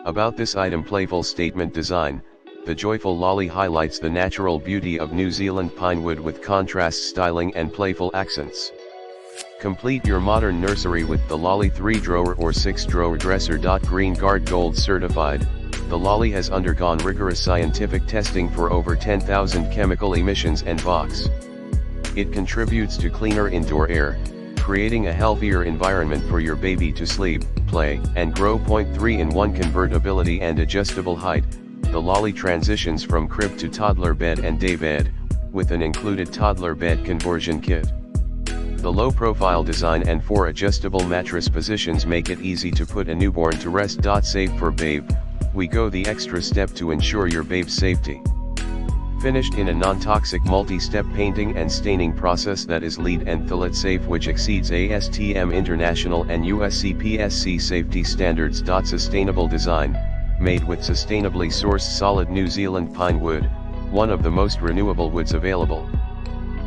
About this item playful statement design, the joyful lolly highlights the natural beauty of New Zealand pinewood with contrast styling and playful accents. Complete your modern nursery with the lolly 3-drawer or 6-drawer dresser. Greenguard Gold certified, the lolly has undergone rigorous scientific testing for over 10,000 chemical emissions and VOCs. It contributes to cleaner indoor air, creating a healthier environment for your baby to sleep, play, and grow. 3-in-1 convertibility and adjustable height, the lolly transitions from crib to toddler bed and day bed, with an included toddler bed conversion kit. The low-profile design and 4 adjustable mattress positions make it easy to put a newborn to rest. Safe for babe, we go the extra step to ensure your babe's safety. Finished in a non-toxic multi-step painting and staining process that is LEED and phthalate safe, which exceeds ASTM International and USCPSC safety standards. Sustainable design, made with sustainably sourced solid New Zealand pine wood, one of the most renewable woods available.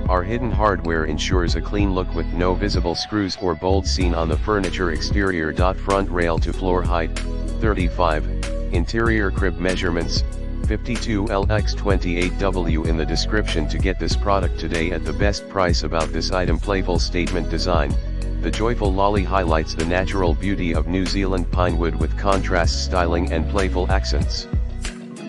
Our hidden hardware ensures a clean look with no visible screws or bolts seen on the furniture exterior. Front rail to floor height, 35, interior crib measurements, 52x28W in the description to get this product today at the best price. About this item playful statement design, the joyful lolly highlights the natural beauty of New Zealand pinewood with contrast styling and playful accents.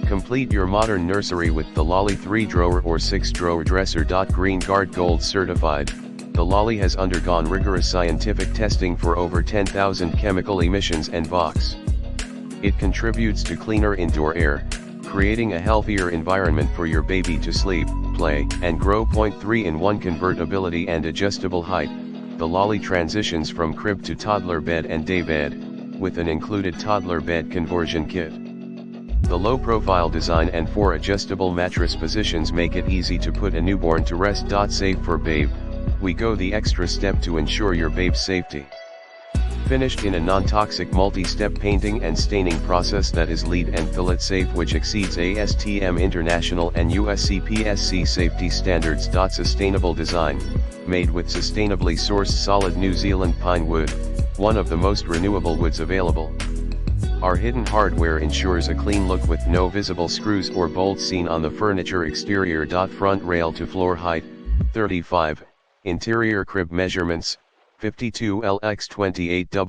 Complete your modern nursery with the lolly 3-drawer or 6-drawer dresser. Greenguard Gold certified, the lolly has undergone rigorous scientific testing for over 10,000 chemical emissions and VOCs. It contributes to cleaner indoor air, creating a healthier environment for your baby to sleep, play, and grow. 3-in-1 convertibility and adjustable height, the lolly transitions from crib to toddler bed and day bed, with an included toddler bed conversion kit. The low-profile design and 4 adjustable mattress positions make it easy to put a newborn to rest. Safe for babe, we go the extra step to ensure your babe's safety. Finished in a non-toxic multi-step painting and staining process that is LEED and phthalate safe, which exceeds ASTM International and USCPSC safety standards. Sustainable design, made with sustainably sourced solid New Zealand pine wood, one of the most renewable woods available. Our hidden hardware ensures a clean look with no visible screws or bolts seen on the furniture exterior. Front rail to floor height, 35, interior crib measurements, 52x28W.